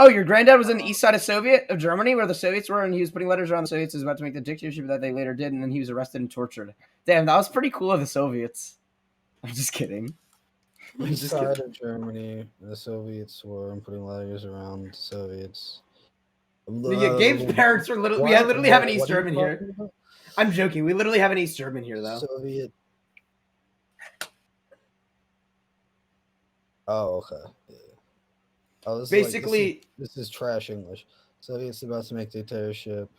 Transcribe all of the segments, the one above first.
Oh, your granddad was in the east side of Germany, where the Soviets were, and he was putting letters around the Soviets. He was about to make the dictatorship that they later did, and then he was arrested and tortured. Damn, that was pretty cool of the Soviets. I'm just kidding. East side of Germany, the Soviets were putting letters around the Soviets. Yeah, Gabe's parents were literally. We literally have an East German here. I'm joking. We literally have an East German here, though. Soviet. Oh, okay. Yeah. I was basically like, this is trash English. Soviets about to make dictatorship.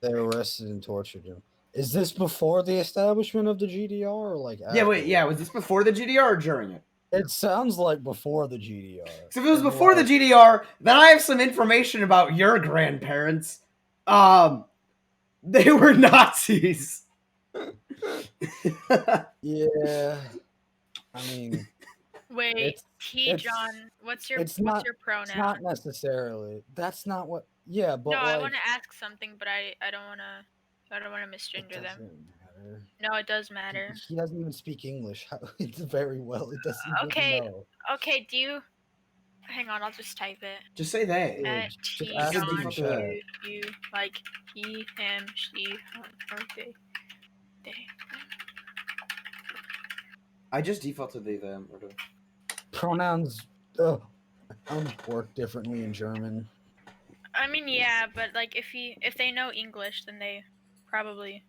They arrested and tortured him. Is this before the establishment of the GDR or like after? Yeah, wait, yeah. Was this before the GDR or during it? It sounds like before the GDR. So if it was before the GDR, then I have some information about your grandparents. They were Nazis. Yeah. I mean, wait, John, what's your pronoun? It's not necessarily. That's not what. Yeah, but no, like, I want to ask something, but I don't want to misgender them. Matter. No, it does matter. He doesn't even speak English. It's very well. It doesn't. Okay. Even know. Okay. Do you? Hang on, I'll just type it. Just say they. T John, you like he, him, she, or they. I just defaulted they them. Pronouns work differently in German. I mean, yeah, but like if they know English, then they probably.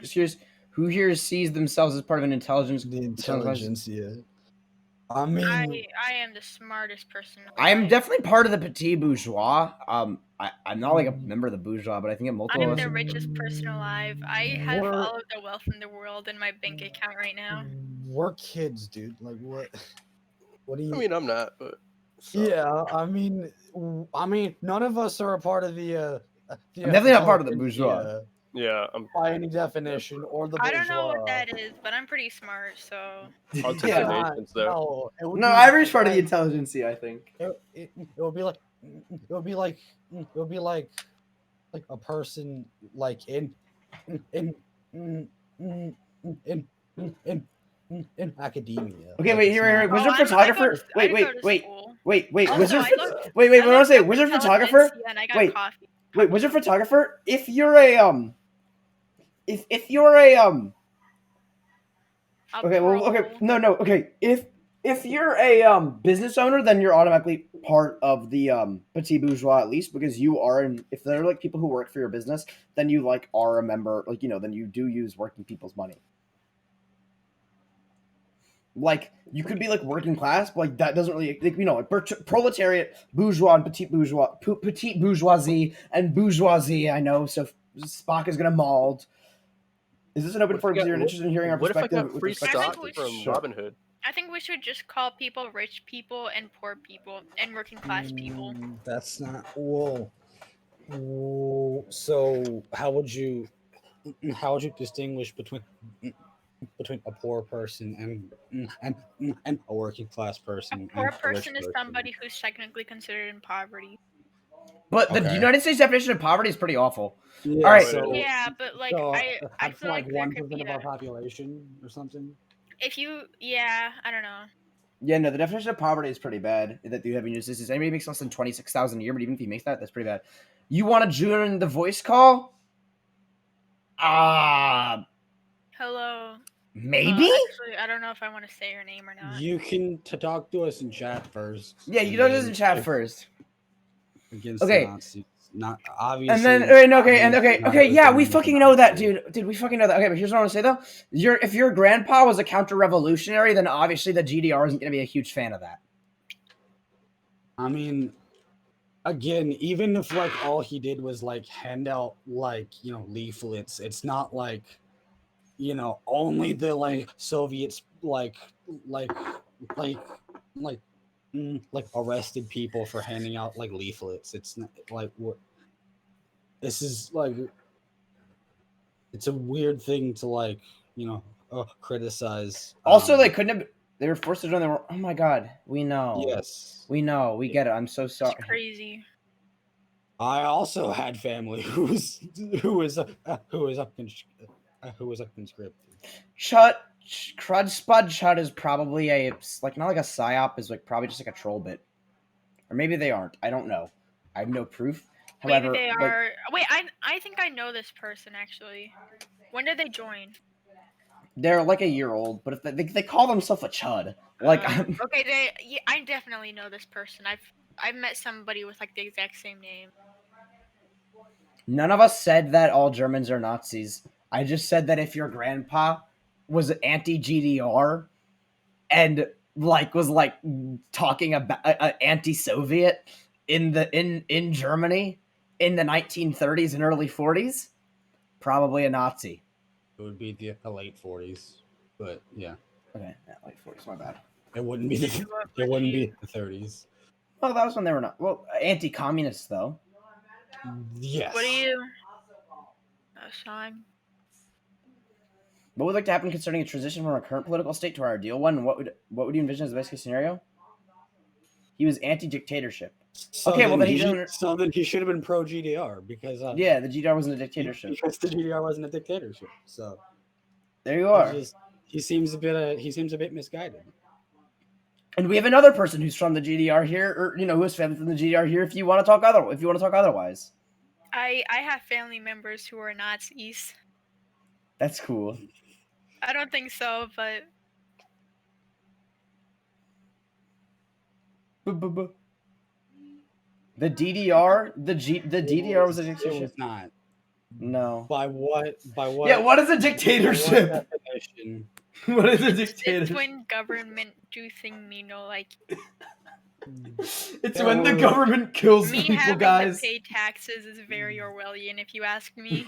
Just curious, who here sees themselves as part of an intelligence? The intelligence, yeah. I mean, I am the smartest person. I am definitely part of the petit bourgeois. I'm not like a member of the bourgeois, but I think I am the richest person alive. I have all of the wealth in the world in my bank account right now. We're kids, dude. Like what? What do you? I mean, I'm not, but so. Yeah. I mean, none of us are a part of the. I'm definitely not part of the bourgeois. Yeah, I'm by any definition or the bourgeois. I don't know what that is, but I'm pretty smart, so. I'll take the nations there. No, I reached part of the intelligentsia, I think. It would be like a person like in academia. Okay, wait, here. Was there a photographer? Wait. Was there? Wait. What do I say? Was there a photographer? Wait, was there a photographer? If you're a if you're a If you're a business owner, then you're automatically part of the petit bourgeois, at least, because you are. If they're like people who work for your business, then you like are a member. Like then you do use working people's money. Like you could be like working class, but like that doesn't really like proletariat, bourgeois, and petite bourgeoisie, and bourgeoisie. I know. So Spock is gonna mauled. Is this an open forum because you're interested in hearing our perspective? What if I got free stock from Robin Hood? I think we should just call people rich people and poor people and working class people. That's not whoa. So how would you distinguish between a poor person and a working class person? A poor person is somebody who's technically considered in poverty. But the United States definition of poverty is pretty awful. Yeah, all right. But like I feel like 1% of our population or something. I don't know. Yeah, no, the definition of poverty is pretty bad. That you have in your statistics. Anybody makes less than $26,000 a year, but even if he makes that, that's pretty bad. You want to join the voice call? Hello. Maybe. Actually, I don't know if I want to say her name or not. You can talk to us in chat first. Yeah, you talk to us in chat first. Okay. Not obviously. And then yeah, we fucking know that, dude. We fucking know that. Okay, but here's what I want to say though: if your grandpa was a counter-revolutionary, then obviously the GDR isn't going to be a huge fan of that. I mean, again, even if like all he did was like hand out like leaflets, it's not like only the like Soviets like arrested people for handing out like leaflets. It's not like what this is like. It's a weird thing to like criticize. Also, they couldn't have. They were forced to join. They were. Oh my god, we know. Yes, we know. We get it. I'm so sorry. It's crazy. I also had family who was conscripted. Shut Crud Spud Chud is probably not like a psyop, is like probably just like a troll bit. Or maybe they aren't. I don't know. I have no proof. However, Maybe they like, are. Wait, I think I know this person actually. When did they join? they're like a year old, but if they call themselves a chud, like okay, I definitely know this person. I've met somebody with like the exact same name. none of us said that all Germans are Nazis. I just said that if your grandpa was anti-GDR and was talking about anti-Soviet in Germany in the 1930s and early 40s, probably a Nazi. It would be the late 40s, but yeah. Okay, yeah, late 40s. My bad. It wouldn't be the 30s. Oh, that was when they were not. Well, anti-communist though. Yes. What do you? Sean. What would like to happen concerning a transition from our current political state to our ideal one? What would you envision as the best case scenario? He was anti-dictatorship. Okay, well then he should have been pro GDR because the GDR wasn't a dictatorship. Because the GDR wasn't a dictatorship. So there you are. He seems a bit misguided. And we have another person who's from the GDR here, or who has family from the GDR here. If you want to talk otherwise, I have family members who are Nazis. That's cool. I don't think so, but the DDR, the DDR was a dictatorship. It was not. No. By what? Yeah, what is a dictatorship? What is a dictatorship? It's when government do thing It's when the government kills me people, having guys. to pay taxes is very Orwellian, if you ask me.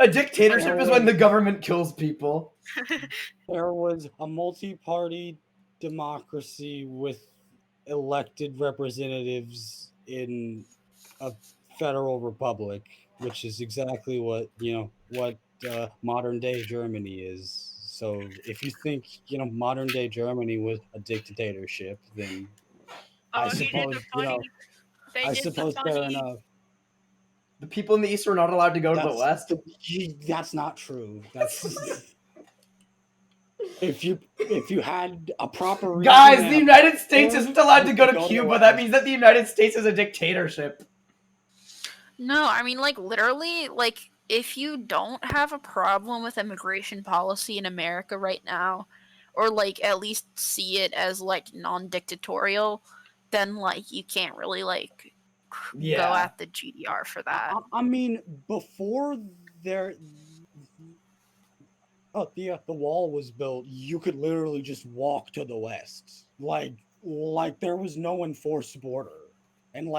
A dictatorship is when the government kills people. There was a multi-party democracy with elected representatives in a federal republic, which is exactly what modern day Germany is. So if you think modern day Germany was a dictatorship, then I suppose fair enough. The people in the East were not allowed to go to the West. That's not true. That's if you had a proper reason. Guys, the United States isn't allowed to go to Cuba. That means that the United States is a dictatorship. No, I mean, literally, if you don't have a problem with immigration policy in America right now, or, at least see it as, non-dictatorial, then, you can't really, go at the GDR for that. I mean, before the wall was built, you could literally just walk to the West. There was no enforced border. And,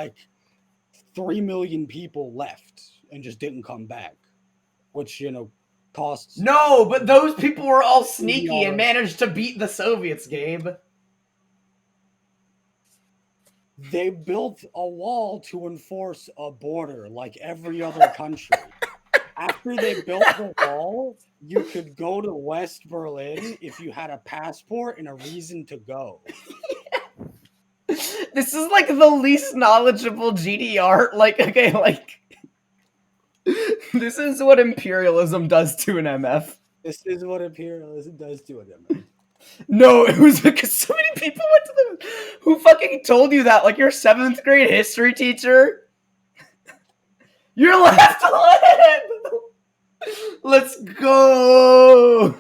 3 million people left and just didn't come back, which costs. No, but those people were all sneaky and managed to beat the Soviets, Gabe. They built a wall to enforce a border like every other country. After they built the wall, you could go to West Berlin if you had a passport and a reason to go. This is the least knowledgeable GDR. This is what imperialism does to an MF. This is what imperialism does to an MF. No, it was because so many people went to who fucking told you that, your 7th grade history teacher. You're left alone. Let's go.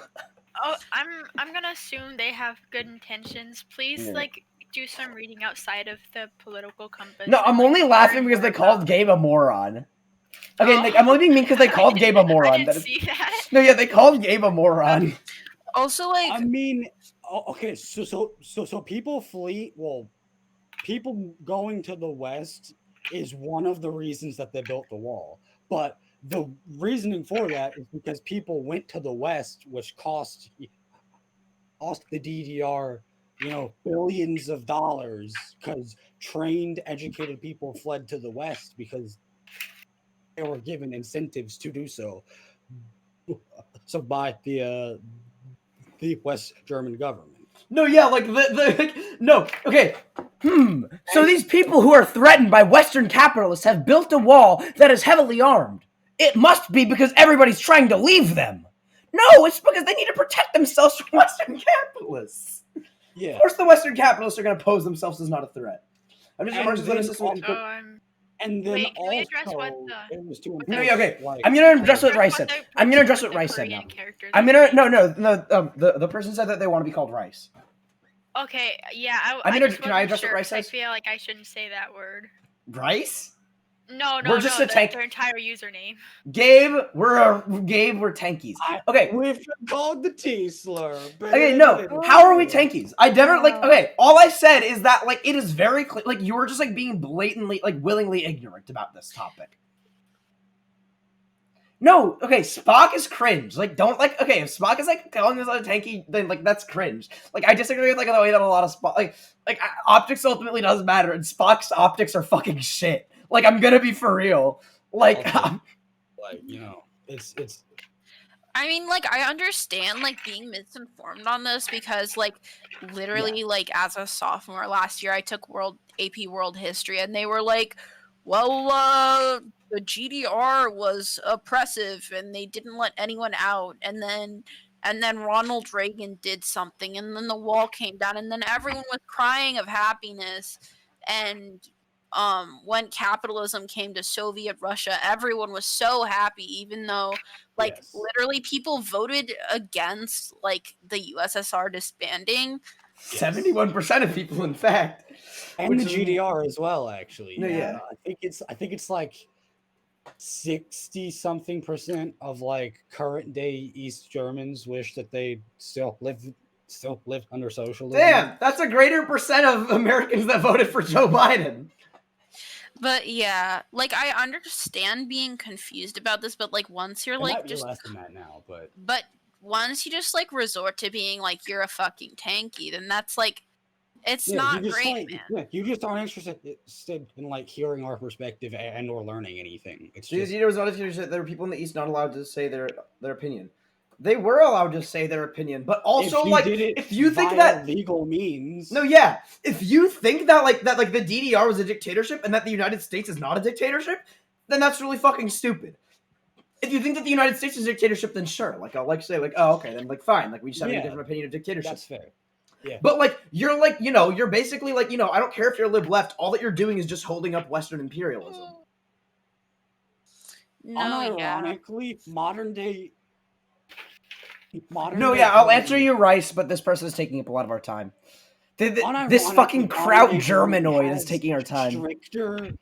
Oh, I'm gonna assume they have good intentions. Please, do some reading outside of the political compass. No, I'm only laughing because they called Gabe a moron. Okay, I'm only being mean because they called Gabe a moron. I didn't see that. No, yeah, they called Gabe a moron. Also, I mean, okay, so people flee. Well, people going to the West is one of the reasons that they built the wall. But the reasoning for that is because people went to the West, which cost the DDR, billions of dollars, because trained, educated people fled to the West because they were given incentives to do so. So by the West German government. No, yeah, no, okay. So these people who are threatened by Western capitalists have built a wall that is heavily armed. It must be because everybody's trying to leave them. No, it's because they need to protect themselves from Western capitalists. Yeah. Of course, the Western capitalists are going to pose themselves as not a threat. I'm just a And Marxist then Leninist. And then Wait, can we address what also, the- it was to what No, enforce, yeah, okay. like, I'm gonna address Can we what Rice address said. what I'm gonna address what what Rice said Korean now. characters I'm are gonna saying? the person said that they want to be called Rice. Okay, yeah, I'm I gonna- just can I wasn't address what sure Rice 'cause I says? feel like I shouldn't say that word. Rice? No, We're just a tank. their entire username. Gabe, we're tankies. Okay. We've been called the T slur. Okay, no. How are we tankies? I never like. Okay, all I said is that like it is very clear. Like you were just like being blatantly, like willingly ignorant about this topic. No, okay, Spock is cringe. Like, don't like. Okay, if Spock is like calling us a tanky, then like that's cringe. Like, I disagree with like the way that a lot of Spock, like optics ultimately doesn't matter, and Spock's optics are fucking shit. Like, I'm gonna be for real. Like, Like, you know, it's. I mean, like, I understand, like, being misinformed on this because, like, literally, like, as a sophomore last year, I took AP World History, and they were like, well, the GDR was oppressive, and they didn't let anyone out, and then Ronald Reagan did something, and then the wall came down, and then everyone was crying of happiness, and when capitalism came to Soviet Russia, everyone was so happy, even though like literally people voted against like the USSR disbanding. 71% of people, in fact, and the GDR as well. Actually, no, yeah. I think it's like 60-something% of like current day East Germans wish that they still live under socialism. Damn, that's a greater percent of Americans that voted for Joe Biden. But yeah, like I understand being confused about this, but like once you're like just less than that now, but once you just like resort to being like you're a fucking tanky, then that's like it's not great, man. Yeah, you just aren't interested in like hearing our perspective and or learning anything. It's just there was not there were people in the East not allowed to say their opinion. They were allowed to say their opinion, but also if you think that legal means if you think that like the DDR was a dictatorship and that the United States is not a dictatorship, then that's really fucking stupid. If you think that the United States is a dictatorship, then sure, like I'll like say like oh okay, then like fine, like we just have a different opinion of dictatorship. That's fair. Yeah. But like you're basically like I don't care if you're lib left, all that you're doing is just holding up Western imperialism. Unironically, modern day. I'll answer you, Rice, but this person is taking up a lot of our time. This fucking Kraut Germanoid is taking our time.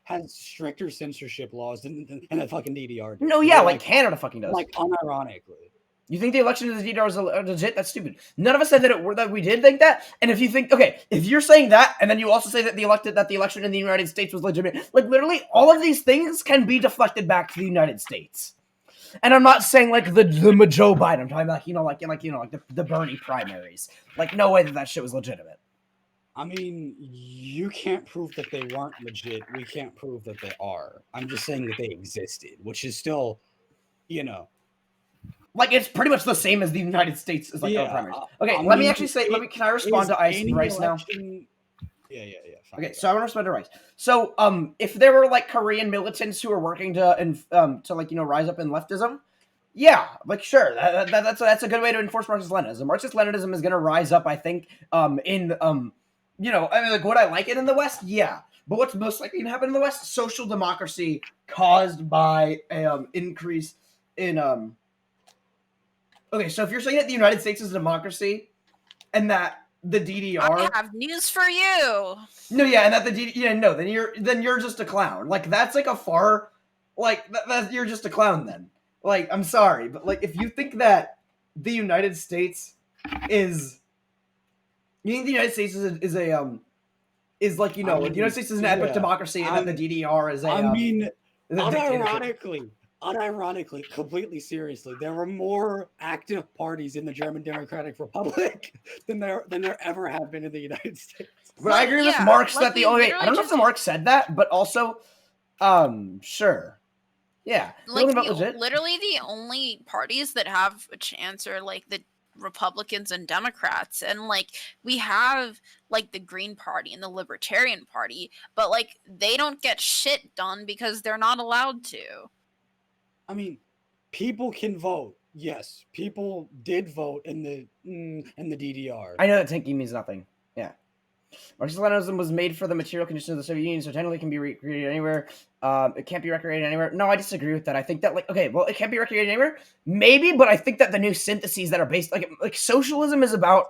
Has stricter censorship laws than the fucking DDR does. No, yeah, like Canada fucking does. Like unironically. You think the election of the DDR is legit? That's stupid. None of us said that we did think that. And if you think, okay, if you're saying that, and then you also say that the election in the United States was legitimate, like literally all of these things can be deflected back to the United States. And I'm not saying like the Joe Biden. I'm talking about like the Bernie primaries. Like no way that shit was legitimate. I mean, you can't prove that they weren't legit. We can't prove that they are. I'm just saying that they existed, which is still, like it's pretty much the same as the United States is like our primaries. Okay, can I respond to Rice now? Yeah. Fine. Okay, so I want to respond to Rice. So, if there were like Korean militants who were working to rise up in leftism, yeah, like sure, that's a good way to enforce Marxist-Leninism. Marxist-Leninism is going to rise up, I think, in would I like it in the West? Yeah, but what's most likely to happen in the West? Social democracy caused by a increase in Okay, so if you're saying that the United States is a democracy, and that the DDR, I have news for you. No, yeah, and that the DDR, then you're just a clown. Like that's like a far, like that you're just a clown. Then, like I'm sorry, but like if you think that the United States is, the United States is the United States is an epic democracy, and that the DDR is unironically, completely seriously, there were more active parties in the German Democratic Republic than there ever have been in the United States. But I agree with Marx that the only I don't know if the Marx said that, but also, sure, yeah, like literally the only parties that have a chance are like the Republicans and Democrats, and like we have like the Green Party and the Libertarian Party, but like they don't get shit done because they're not allowed to. I mean, people can vote. yes, people did vote in the DDR. I know that tanking means nothing. Yeah. Marxist-Leninism was made for the material conditions of the Soviet Union, so technically it can be recreated anywhere. It can't be recreated anywhere. No, I disagree with that. I think that, like, okay, well, it can't be recreated anywhere, maybe, but I think that the new syntheses that are based, like socialism is about,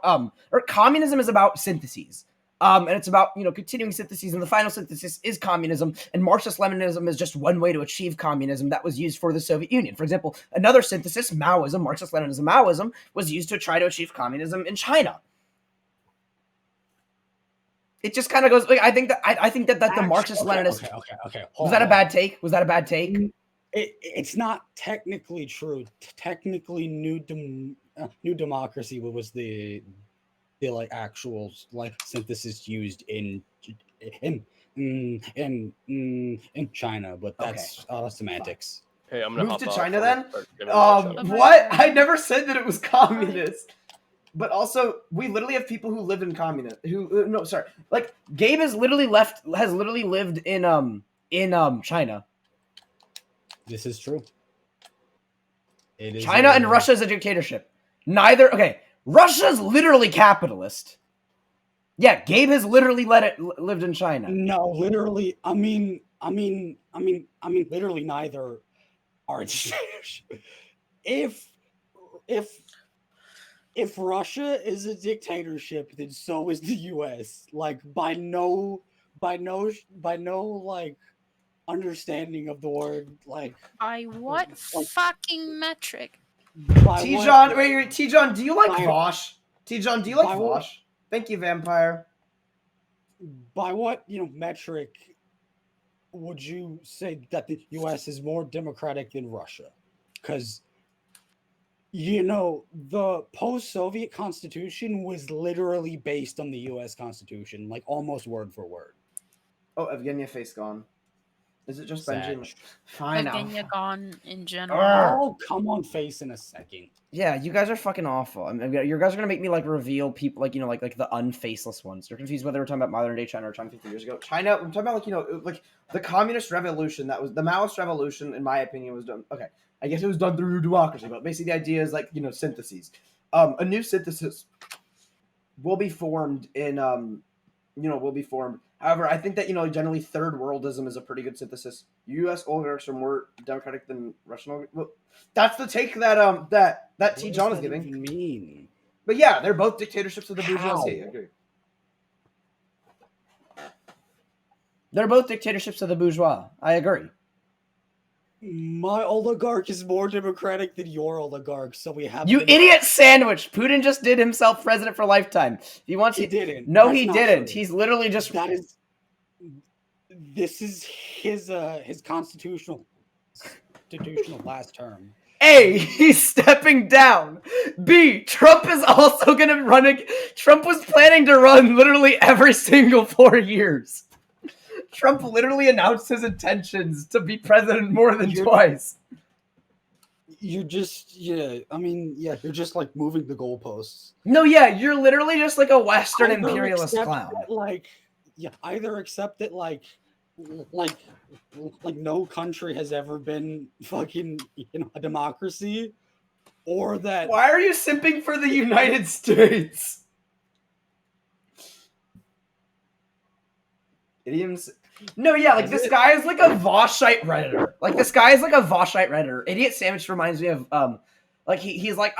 or communism is about syntheses. And it's about, continuing syntheses, and the final synthesis is communism, and Marxist-Leninism is just one way to achieve communism that was used for the Soviet Union. For example, another synthesis, Maoism, Marxist-Leninism, Maoism, was used to try to achieve communism in China. It just kind of goes. Like, I think that the Marxist-Leninist. Okay. Was that a bad take? Was that a bad take? It's not technically true. Technically, New Democracy was the like actual like synthesis used in China, but that's semantics. Hey, I'm gonna move to hop China off. then. What? What? I never said that it was communist. But also, we literally have people who live in communist. Like Gabe has literally lived in China. This is true. It is China and Russia is a dictatorship. Neither. Okay, Russia's literally capitalist. Yeah, Gabe has literally lived in China. No, literally. I mean, literally neither are a dictatorship. If Russia is a dictatorship, then so is the U.S. Like by no like understanding of the word. Like by what fucking metric? T-John, wait, T-John, do you like Vosh? T-John, do you like Vosh? Thank you, Vampire. By what metric would you say that the U.S. is more democratic than Russia? Because the post-Soviet Constitution was literally based on the U.S. Constitution, like almost word for word. Oh, Evgenia face gone. Is it just Sad. Benjamin? Fine. Evgenia gone in general. Oh, come on, face in a second. Yeah, you guys are fucking awful. I mean, you guys are gonna make me like reveal people like like the unfaceless ones. You're confused whether we're talking about modern day China or China 50 years ago. China, we're talking about like the communist revolution. That was the Maoist revolution, in my opinion, was done. Okay, I guess it was done through democracy, but basically the idea is like syntheses. A new synthesis will be formed in will be formed. However, I think that generally third worldism is a pretty good synthesis. U.S. oligarchs are more democratic than Russian. Well, that's the take that that T. John is giving. Even mean? But yeah, they're both dictatorships of the bourgeoisie. I agree. They're both dictatorships of the bourgeois. I agree. My oligarch is more democratic than your oligarch, so we have. You idiot sandwich! Putin just did himself president for lifetime. He wants. He didn't. No, he didn't. True. He's literally just. That is. This is his constitutional last term. A, he's stepping down. B, Trump is also going to run. Trump was planning to run literally every single 4 years. Trump literally announced his intentions to be president more than twice. You're just, you're just like moving the goalposts. No, yeah, you're literally just like a Western imperialist clown. Either accept that like no country has ever been fucking a democracy, or that. Why are you simping for the United States? Idioms. No, yeah, like this guy is like a Voshite Redditor. Idiot Sandwich reminds me of he's like,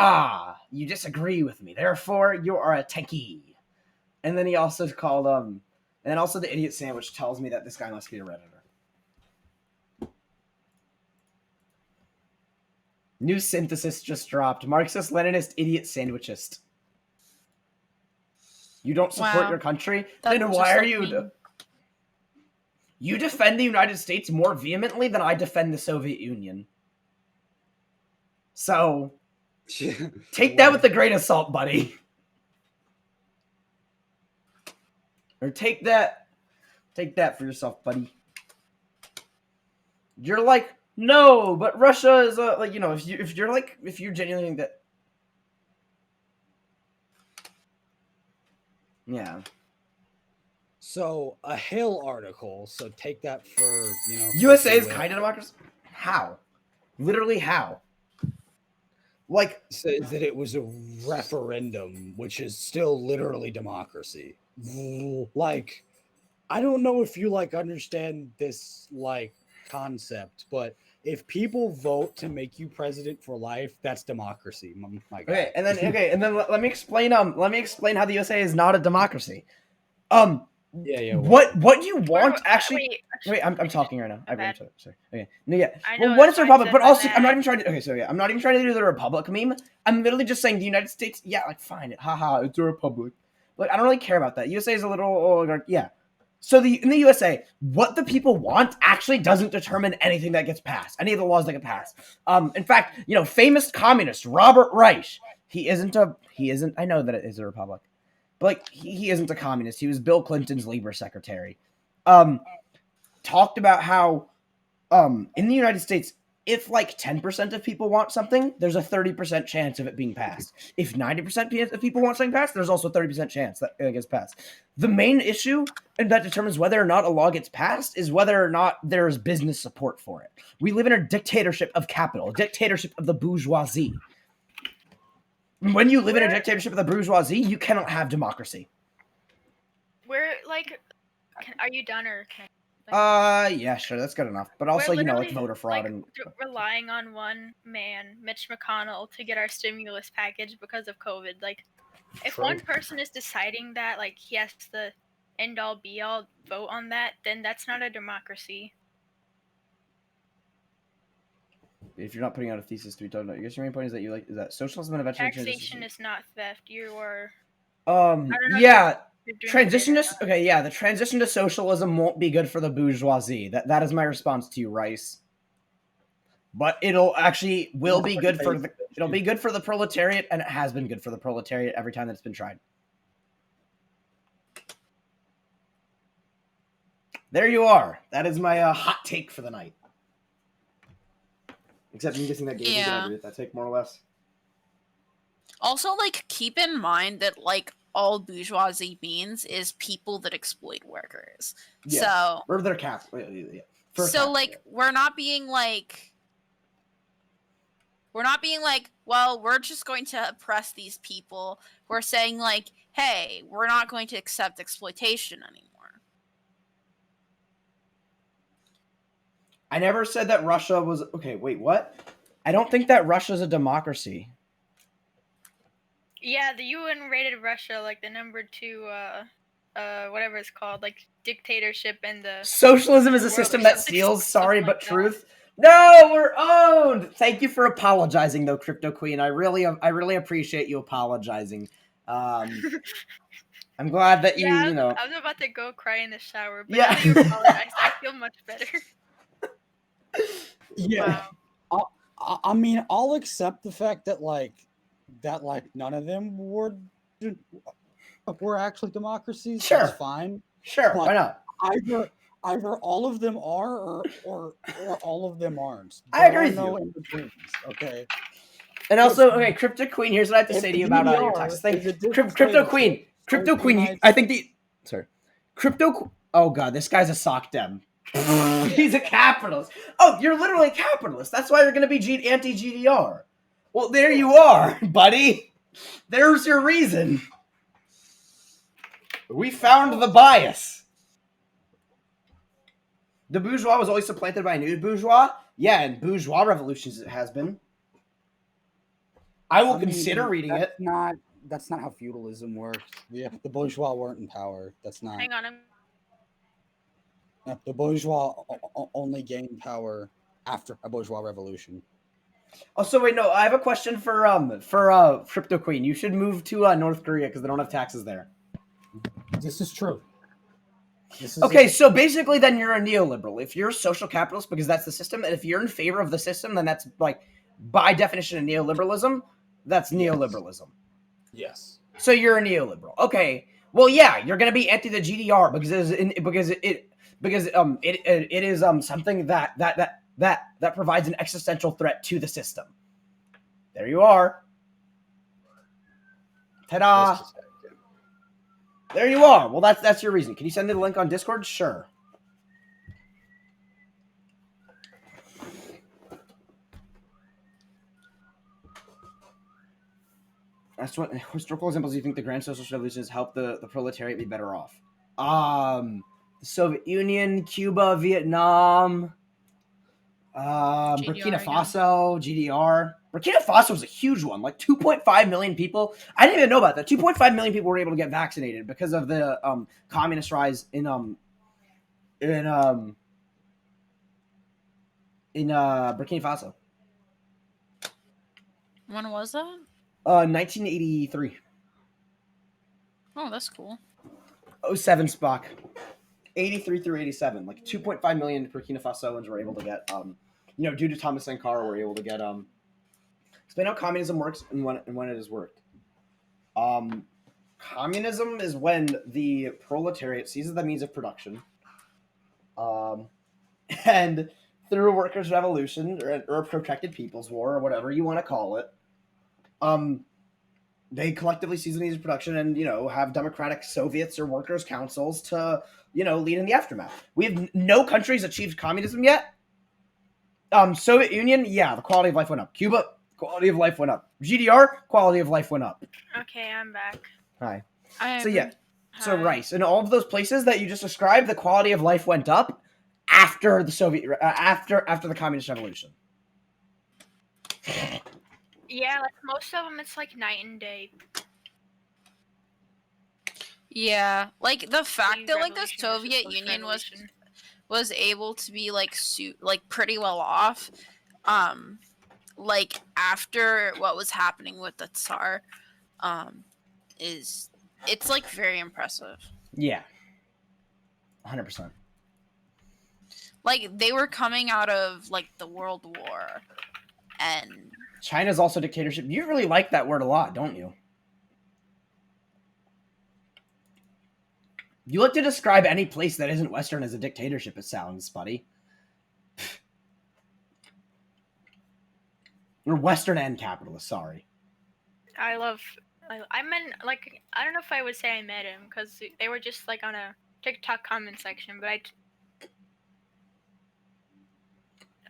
you disagree with me, therefore you are a techie. And then he also called and then also the Idiot Sandwich tells me that this guy must be a Redditor. New synthesis just dropped. Marxist-Leninist idiot sandwichist. You don't support your country? Then why are you... You defend the United States more vehemently than I defend the Soviet Union. So, take that with a grain of salt, buddy. Or take that for yourself, buddy. You're like, no, but Russia is if you're genuinely think that, yeah. So a Hill article. So take that for USA is kind of democracy. How? Literally how? Like, says that it was a referendum, which is still literally democracy. Like, I don't know if you like understand this like concept, but if people vote to make you president for life, that's democracy, my guy. and then let me explain how the USA is not a democracy. Yeah. What you want actually? Wait, I'm talking right now. I'm sorry. Okay. No, yeah. Well, what is a republic? But also, I'm not even trying to. Okay, so yeah, I'm not even trying to do the republic meme. I'm literally just saying the United States. Yeah, like fine, haha, it's a republic. Like I don't really care about that. USA is a little, yeah. So in the USA, what the people want actually doesn't determine anything that gets passed, any of the laws that get passed. In fact, famous communist Robert Reich. He isn't. I know that it is a republic. But like he isn't a communist. He was Bill Clinton's labor secretary. Talked about how in the United States, if like 10% of people want something, there's a 30% chance of it being passed. If 90% of people want something passed, there's also a 30% chance that it gets passed. The main issue, and that determines whether or not a law gets passed, is whether or not there is business support for it. We live in a dictatorship of capital, a dictatorship of the bourgeoisie. When you live in a dictatorship of the bourgeoisie, you cannot have democracy. We're like, are you done or? Yeah, sure, that's good enough. But also, like voter fraud and relying on one man, Mitch McConnell, to get our stimulus package because of COVID. Like, if one person is deciding that, like, he has the end all be all vote on that, then that's not a democracy. If you're not putting out a thesis to be talking about, I guess your main point is that is that socialism and eventually taxation is not theft. You are. Yeah. The transition to socialism won't be good for the bourgeoisie. That is my response to you, Rice. But it'll be good for the proletariat, and it has been good for the proletariat every time that it's been tried. There you are. That is my hot take for the night. Except I'm guessing that Gabe is gonna agree with that take more or less. Also, like, keep in mind that like all bourgeoisie means is people that exploit workers. Yes. So or their cap. Yeah. We're not being like, well, we're just going to oppress these people. We're saying like, hey, we're not going to accept exploitation anymore. I never said that Russia was okay. Wait, what? I don't think that Russia's a democracy. Yeah, the UN rated Russia like the #2, whatever it's called, like dictatorship and the socialism is a system that steals. Sorry, but truth. No, we're owned. Thank you for apologizing, though, Crypto Queen. I really appreciate you apologizing. I'm glad that I was about to go cry in the shower, but yeah. now you apologize. I feel much better. Yeah. Wow. I mean, I'll accept the fact that none of them were actually democracies. Sure. That's fine. Sure. But why not? Either all of them are or all of them aren't. I agree with you. In betweens, okay. And also, okay, Crypto Queen. Here's what I have to say to you about your Texas thing. Crypto Queen. I think Crypto. Oh god, this guy's a sock dem. He's a capitalist. Oh, you're literally a capitalist. That's why you're going to be anti-GDR. Well, there you are, buddy. There's your reason. We found the bias. The bourgeois was always supplanted by a new bourgeois. Yeah, and bourgeois revolutions it has been. I will consider reading it. That's not how feudalism works. Yeah, the bourgeois weren't in power. That's not. Hang on. The bourgeois only gained power after a bourgeois revolution. Oh, so wait, no. I have a question for Crypto Queen. You should move to North Korea because they don't have taxes there. This is true. So basically, then you're a neoliberal. If you're a social capitalist, because that's the system, and if you're in favor of the system, then that's like by definition of neoliberalism. That's neoliberalism. Yes. So you're a neoliberal. Okay. Well, yeah, you're gonna be anti the GDR because it is something that provides an existential threat to the system. There you are. Ta-da! There you are. Well, that's your reason. Can you send me the link on Discord? Sure. That's what historical examples do you think the grand social revolutions helped the proletariat be better off? The Soviet Union, Cuba, Vietnam, Burkina again. Faso, GDR. Burkina Faso was a huge one, like 2.5 million people. I didn't even know about that. 2.5 million people were able to get vaccinated because of the communist rise in Burkina Faso. When was that? 1983. Oh, that's cool. 07 Spock. 83 through 87. Like 2.5 million Burkina Fasoans were able to get, due to Thomas Sankara, were able to get, explain how communism works and when it has worked. Communism is when the proletariat seizes the means of production, and through a workers' revolution or a protracted people's war or whatever you want to call it, they collectively seize the means of production and have democratic Soviets or workers' councils to lead in the aftermath. We have no countries achieved communism yet. Soviet Union, yeah, the quality of life went up. Cuba, quality of life went up. GDR, quality of life went up. Okay, I'm back. Hi. I So yeah, Hi. so Rice, in all of those places that you just described, the quality of life went up after the Soviet, after the communist revolution. Yeah, like most of them, it's like night and day. Yeah, like the fact that like the Revolution versus Soviet Union post-revolution. was able to be like pretty well off, like after what was happening with the Tsar, it's like very impressive. Yeah. 100%. Like they were coming out of like the World War, and China's also dictatorship. You really like that word a lot, don't you? You like to describe any place that isn't Western as a dictatorship, it sounds, buddy. Or Western and capitalist, sorry. I meant, like, I don't know if I would say I met him, because they were just, like, on a TikTok comment section, but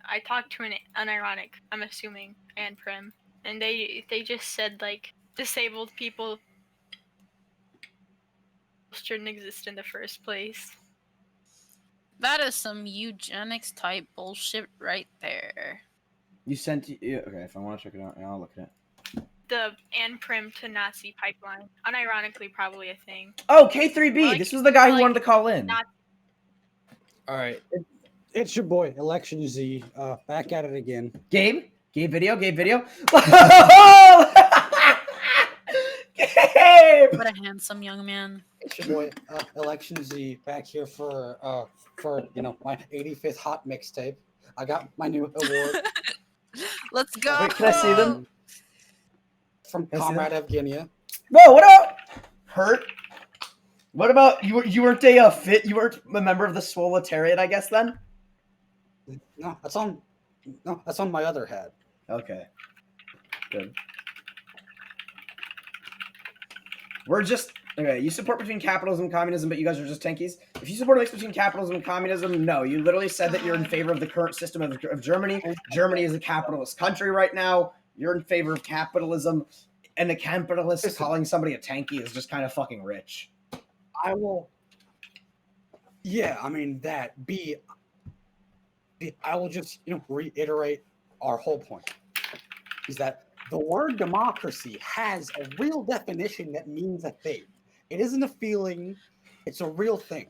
I talked to an unironic, I'm assuming, and Prim, and they just said, like, disabled people shouldn't exist in the first place. that is some eugenics type bullshit right there. You sent... okay, if I want to check it out, I'll look at it. The and Prim to Nazi pipeline. Unironically, probably a thing. Oh, K3B! Like, this was the guy who like, wanted to call in. not- All right, it's your boy Election Z, back at it again. Gabe video. Gabe! What a handsome young man. It's your boy Election Z back here for my 85th hot mixtape. I got my new award. Let's go. Wait, can I see them? From Can I see Comrade Evgenia. Whoa, what about Hurt? What about you weren't you weren't a member of the Swoletariat, I guess, then? No, that's on my other hat. Okay. Good. We're just okay, you support between capitalism and communism, but you guys are just tankies. If you support a mix between capitalism and communism, no. You literally said that you're in favor of the current system of Germany. Germany is a capitalist country right now. You're in favor of capitalism, and the capitalist calling somebody a tanky is just kind of fucking rich. I will. Yeah, I mean that. B. I will just reiterate our whole point is that the word democracy has a real definition that means a thing. It isn't a feeling; it's a real thing.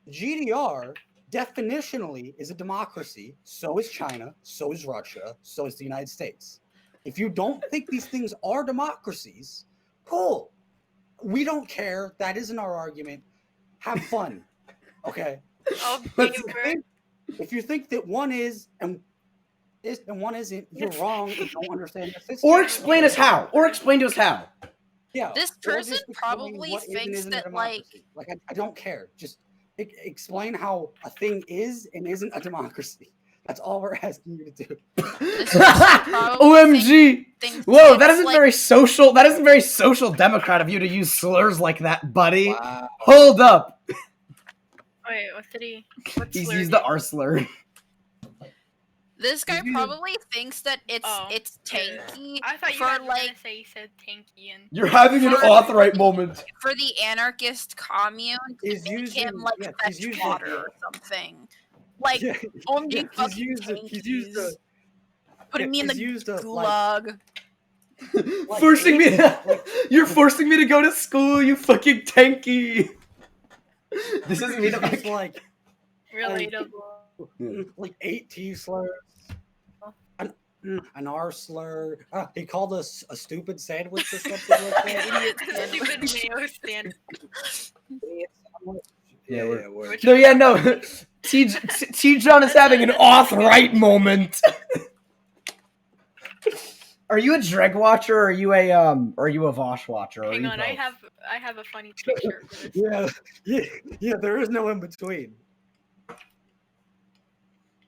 GDR definitionally is a democracy. So is China. So is Russia. So is the United States. If you don't think these things are democracies, cool. We don't care. That isn't our argument. Have fun. Okay. Oh, If you think that one is and one isn't, you're wrong and don't understand the system. Or explain us how. Or explain to us how. Yeah. This or person just explain probably what is and thinks isn't a that, like- democracy. I don't care. Just explain how a thing is and isn't a democracy. That's all we're asking you to do. This person probably OMG! thinks Whoa, it's that isn't like- very social. That isn't very social democrat of you to use slurs like that, buddy. Wow. Hold up. Wait, what did he? What He's slur used did the R slur. This guy He's using- probably thinks that it's Oh, tanky I thought you for guys were like gonna say you said tanky and You're having an For- authorite moment. for the anarchist commune to He's make him using- like yeah, he's fetch using- water or something. Like Yeah, only yeah, fucking he's used tankies. a, Putting me in the he's used a, gulag. like, Forcing me. like- You're forcing me to go to school. You fucking tanky. This is me he's to used, like relatable. like 8 T slurs, an R slur. He called us a stupid sandwich or something like that. Stupid mayo stand. Yeah, we're- we're- No, yeah, no. T. John is having an authorite moment. Are you a Dreg watcher or are you a Vosh watcher? Or are Hang you on, both? I have a funny picture for this. Yeah, there is no in between.